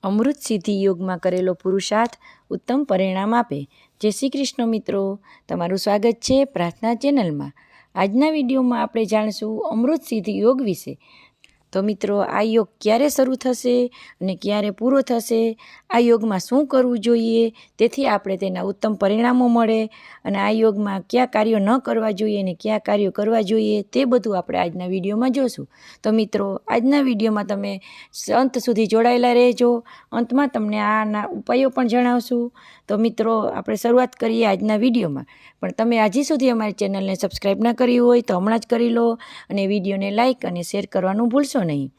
અમૃત સિદ્ધિ યોગમાં કરેલો પુરુષાર્થ ઉત્તમ પરિણામ આપે. જય શ્રી કૃષ્ણ મિત્રો, તમારું સ્વાગત છે પ્રાર્થના ચેનલમાં. આજના વિડીયોમાં આપણે જાણીશું અમૃત સિદ્ધિ યોગ વિશે. તો મિત્રો, આ યોગ ક્યારે શરૂ થશે અને ક્યારે પૂરો થશે, આ યોગમાં શું કરવું જોઈએ તેથી આપણે તેના ઉત્તમ પરિણામો મળે, અને આ યોગમાં કયા કાર્યો ન કરવા જોઈએ અને કયા કાર્યો કરવા જોઈએ તે બધું આપણે આજના વિડીયોમાં જોશું. તો મિત્રો, આજના વિડીયોમાં તમે અંત સુધી જોડાયેલા રહેજો. અંતમાં તમને આના ઉપાયો પણ જણાવશું. તો મિત્રો, આપણે શરૂઆત કરીએ આજના વિડીયોમાં. પણ તમે હજી સુધી અમારી ચેનલને સબસ્ક્રાઈબ ના કરી હોય તો હમણાં જ કરી લો, અને વિડીયોને લાઇક અને શેર કરવાનું ભૂલશો નહીં.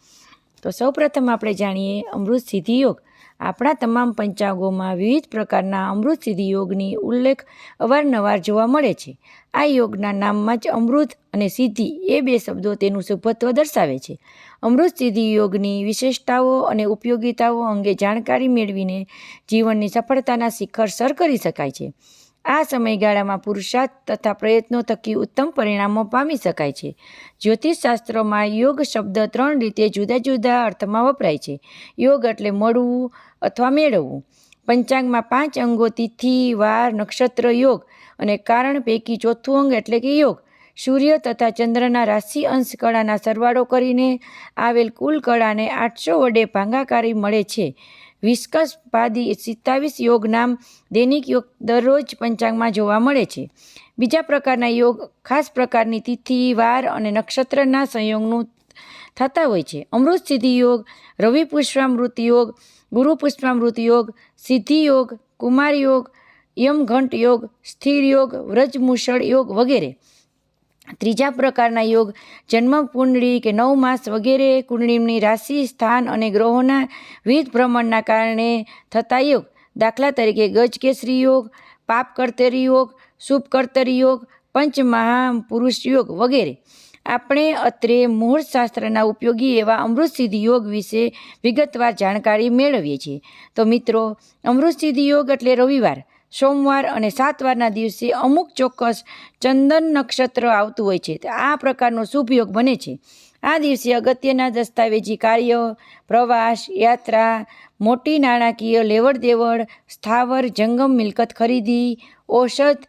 તો સૌપ્રથમ આપણે જાણીએ અમૃત સિદ્ધિ યોગ. આપણા તમામ પંચાંગોમાં વિવિધ પ્રકારના અમૃત સિદ્ધિ યોગની ઉલ્લેખ અવારનવાર જોવા મળે છે. આ યોગના નામમાં જ અમૃત અને સિદ્ધિ એ બે શબ્દો તેનું શુભત્વ દર્શાવે છે. અમૃત સિદ્ધિ યોગની વિશેષતાઓ અને ઉપયોગિતાઓ અંગે જાણકારી મેળવીને જીવનની સફળતાના શિખર સર કરી શકાય છે. આ સમયગાળામાં પુરુષાર્થ તથા પ્રયત્નો થકી ઉત્તમ પરિણામો પામી શકાય છે. જ્યોતિષશાસ્ત્રમાં યોગ શબ્દ 3 રીતે જુદા જુદા અર્થમાં વપરાય છે. યોગ એટલે મળવું અથવા મેળવવું. પંચાંગમાં 5 અંગો તિથિ, વાર, નક્ષત્ર, યોગ અને કારણ પૈકી ચોથું અંગ એટલે કે યોગ. સૂર્ય તથા ચંદ્રના રાશિ અંશ કળાના સરવાળો કરીને આવેલ કુલ કળાને 800 વડે ભાગાકારી મળે છે. વિસ્કસ પાદી 27 યોગ નામ દૈનિક યોગ દરરોજ પંચાંગમાં જોવા મળે છે. બીજા પ્રકારના યોગ ખાસ પ્રકારની તિથિ, વાર અને નક્ષત્રના સંયોગનું થતા હોય છે. અમૃત સિદ્ધિ યોગ, રવિ પુષ્પામૃત યોગ, ગુરુ પુષ્પામૃત યોગ, સિદ્ધિ યોગ, કુમાર યોગ, યમઘંટ યોગ, સ્થિર યોગ, વ્રજમૂષળ યોગ વગેરે. ત્રીજા પ્રકારના યોગ જન્મ કુંડળી કે 9 માસ વગેરે, કુંડળીની રાશિ, સ્થાન અને ગ્રહોના વિવિધ ભ્રમણના કારણે થતા યોગ. દાખલા તરીકે ગજકેસરી યોગ, પાપ કર્તરી યોગ, શુભ કર્તરી યોગ, પંચમહાપુરુષ યોગ વગેરે. આપણે અત્રે મુહૂર્તશાસ્ત્રના ઉપયોગી એવા અમૃત સિદ્ધિ યોગ વિશે વિગતવાર જાણકારી મેળવીએ છીએ. તો મિત્રો, અમૃત સિદ્ધિ યોગ એટલે રવિવાર, સોમવાર અને 7 વારના દિવસે અમુક ચોક્કસ ચંદન નક્ષત્ર આવતું હોય છે. આ પ્રકારનો શુભ યોગ બને છે. આ દિવસે અગત્યના દસ્તાવેજી કાર્ય, પ્રવાસ, યાત્રા, મોટી નાણાકીય લેવડ દેવડ, સ્થાવર જંગમ મિલકત ખરીદી, ઔષધ,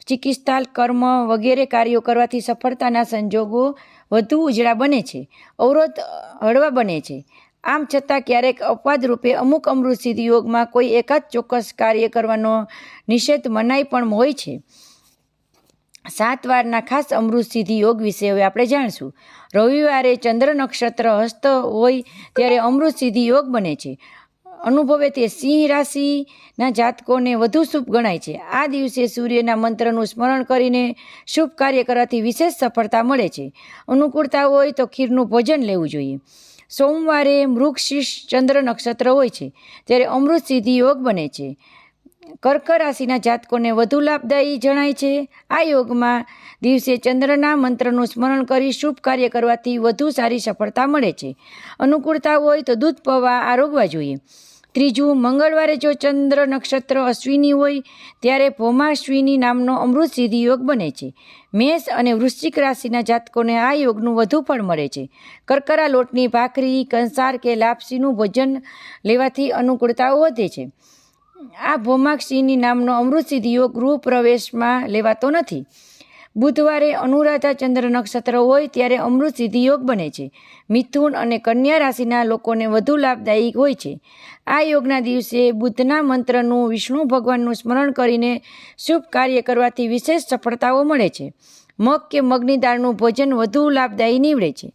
ચિકિત્સા, કર્મ વગેરે કાર્યો કરવાથી સફળતાના સંજોગો વધુ ઉજળા બને છે. અવરોધ હળવા બને છે. આમ છતાં ક્યારેક અપવાદ રૂપે અમુક અમૃત સિદ્ધિ યોગમાં કોઈ એકાદ ચોક્કસ કાર્ય કરવાનો નિષેધ મનાઈ પણ હોય છે. 7 વારના ખાસ અમૃત સિદ્ધિ યોગ વિશે હવે આપણે જાણીશું. રવિવારે ચંદ્ર નક્ષત્ર હસ્ત હોય ત્યારે અમૃત સિદ્ધિ યોગ બને છે. અનુભવે તે સિંહ રાશિના જાતકોને વધુ શુભ ગણાય છે. આ દિવસે સૂર્યના મંત્રનું સ્મરણ કરીને શુભ કાર્ય કરવાથી વિશેષ સફળતા મળે છે. અનુકૂળતા હોય તો ખીરનું ભોજન લેવું જોઈએ. સોમવારે મૃગશીર્ષ ચંદ્ર નક્ષત્ર હોય છે ત્યારે અમૃત સિદ્ધિ યોગ બને છે. કર્ક રાશિના જાતકોને વધુ લાભદાયી જણાય છે. આ યોગમાં દિવસે ચંદ્રના મંત્રનું સ્મરણ કરી શુભ કાર્ય કરવાથી વધુ સારી સફળતા મળે છે. અનુકૂળતા હોય તો દૂધ પૌવા આરોગવા જોઈએ. ત્રીજું, મંગળવારે જો ચંદ્ર નક્ષત્ર અશ્વિની હોય ત્યારે ભૌમાશ્વિની નામનો અમૃત સિદ્ધિ યોગ બને છે. મેષ અને વૃશ્ચિક રાશિના જાતકોને આ યોગનું વધુ ફળ મળે છે. કરકરા લોટની ભાખરી, કંસાર કે લાપસીનું ભોજન લેવાથી અનુકૂળતાઓ વધે છે. આ ભૌમાશ્વિની નામનો અમૃત સિદ્ધિ યોગ ગૃહ પ્રવેશમાં લેવાતો નથી. બુધવારે અનુરાધા ચંદ્ર નક્ષત્ર હોય ત્યારે અમૃત સિદ્ધિ યોગ બને છે. મિથુન અને કન્યા રાશિના લોકોને વધુ લાભદાયી હોય છે. આ યોગના દિવસે બુધના મંત્રનું, વિષ્ણુ ભગવાનનું સ્મરણ કરીને શુભ કાર્ય કરવાથી વિશેષ સફળતાઓ મળે છે. મગ કે મગની દાળનું ભોજન વધુ લાભદાયી નીવડે છે.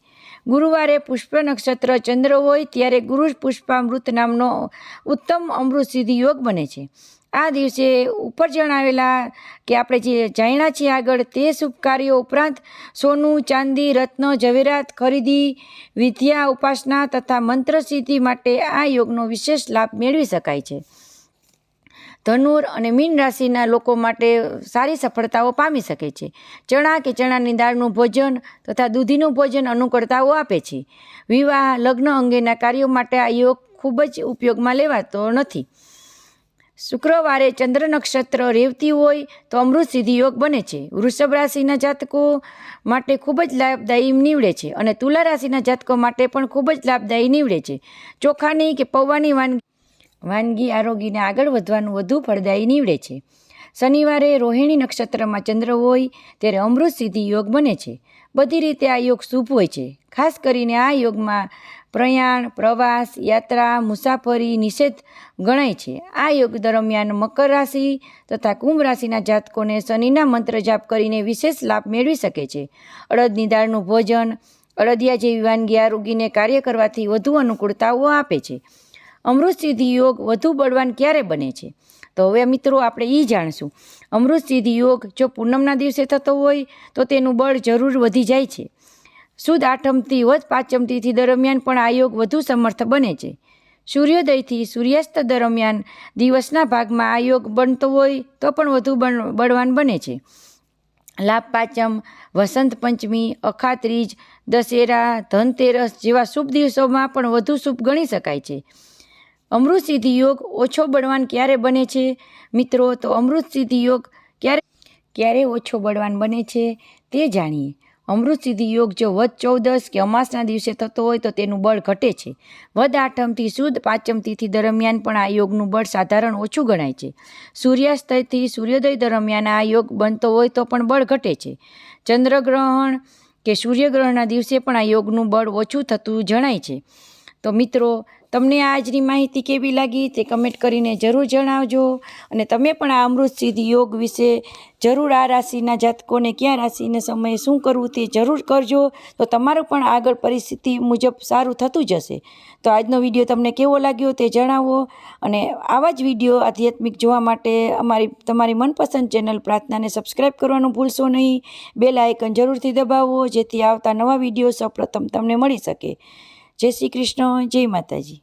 ગુરુવારે પુષ્પ નક્ષત્ર ચંદ્ર હોય ત્યારે ગુરુ પુષ્પામૃત નામનો ઉત્તમ અમૃત સિદ્ધિ યોગ બને છે. આ દિવસે ઉપર જણાવેલા કે આપણે જે જાણ્યા છીએ આગળ તે શુભ કાર્યો ઉપરાંત સોનું, ચાંદી, રત્ન, ઝવેરાત ખરીદી, વિદ્યા, ઉપાસના તથા મંત્ર સિદ્ધિ માટે આ યોગનો વિશેષ લાભ મેળવી શકાય છે. ધનુર અને મીન રાશિના લોકો માટે સારી સફળતાઓ પામી શકે છે. ચણા કે ચણાની દાળનું ભોજન તથા દૂધીનું ભોજન અનુકૂળતાઓ આપે છે. વિવાહ, લગ્ન અંગેના કાર્યો માટે આ યોગ ખૂબ જ ઉપયોગમાં લેવાતો નથી. શુક્રવારે ચંદ્ર નક્ષત્ર રેવતી હોય તો અમૃત સિદ્ધિ યોગ બને છે. વૃષભ રાશિના જાતકો માટે ખૂબ જ લાભદાયી નીવડે છે અને તુલા રાશિના જાતકો માટે પણ ખૂબ જ લાભદાયી નીવડે છે. ચોખાની કે પૌવાની વાનગી વાનગી આરોગીને આગળ વધવાનું વધુ ફળદાયી નીવડે છે. શનિવારે રોહિણી નક્ષત્રમાં ચંદ્ર હોય ત્યારે અમૃત સિદ્ધિ યોગ બને છે. બધી રીતે આ યોગ શુભ હોય છે. ખાસ કરીને આ યોગમાં પ્રયાણ, પ્રવાસ, યાત્રા, મુસાફરી નિષેધ ગણાય છે. આ યોગ દરમિયાન મકર રાશિ તથા કુંભ રાશિના જાતકોને શનિના મંત્ર જાપ કરીને વિશેષ લાભ મેળવી શકે છે. અડદની દાળનું ભોજન, અડદિયા જેવી વાનગી આરોગીને કાર્ય કરવાથી વધુ અનુકૂળતાઓ આપે છે. અમૃત સિદ્ધિ યોગ વધુ બળવાન ક્યારે બને છે? તો હવે મિત્રો આપણે એ જાણશું. અમૃત સિદ્ધિ યોગ જો પૂનમના દિવસે થતો હોય તો તેનું બળ જરૂર વધી જાય છે. સુદ આઠમથી વધ પાંચમ તિથિ દરમિયાન પણ આ યોગ વધુ સમર્થ બને છે. સૂર્યોદયથી સૂર્યાસ્ત દરમિયાન દિવસના ભાગમાં આ યોગ બનતો હોય તો પણ વધુ બળવાન બને છે. લાભ પાંચમ, વસંત પંચમી, અખાત્રીજ, દશેરા, ધનતેરસ જેવા શુભ દિવસોમાં પણ વધુ શુભ ગણી શકાય છે. અમૃત સિદ્ધિ યોગ ઓછો બળવાન ક્યારે બને છે મિત્રો? તો અમૃત સિદ્ધિ યોગ ક્યારે ઓછો બળવાન બને છે તે જાણીએ. અમૃત સિદ્ધિ યોગ જો વધ 14 કે અમાસના દિવસે થતો હોય તો તેનું બળ ઘટે છે. વધ આઠમથી સુદ પાંચમ તિથિ દરમિયાન પણ આ યોગનું બળ સાધારણ ઓછું ગણાય છે. સૂર્યાસ્તથી સૂર્યોદય દરમિયાન આ યોગ બનતો હોય તો પણ બળ ઘટે છે. ચંદ્રગ્રહણ કે સૂર્યગ્રહણના દિવસે પણ આ યોગનું બળ ઓછું થતું જણાય છે. તો મિત્રો, તમને આજની માહિતી કેવી લાગી તે કમેન્ટ કરીને જરૂર જણાવજો. અને તમે પણ આ અમૃત સિદ્ધિ યોગ વિશે જરૂર આ રાશિના જાતકોને કયા રાશિના સમયે શું કરવું તે જરૂર કરજો. તો તમારું પણ આગળ પરિસ્થિતિ મુજબ સારું થતું જશે. તો આજનો વિડીયો તમને કેવો લાગ્યો તે જણાવો. અને આવા જ વિડીયો આધ્યાત્મિક જોવા માટે તમારી મનપસંદ ચેનલ પ્રાર્થનાને સબસ્ક્રાઈબ કરવાનું ભૂલશો નહીં. બેલ આઇકન જરૂરથી દબાવો જેથી આવતા નવા વિડીયો સૌપ્રથમ તમને મળી શકે. જય શ્રી કૃષ્ણ, જય માતાજી.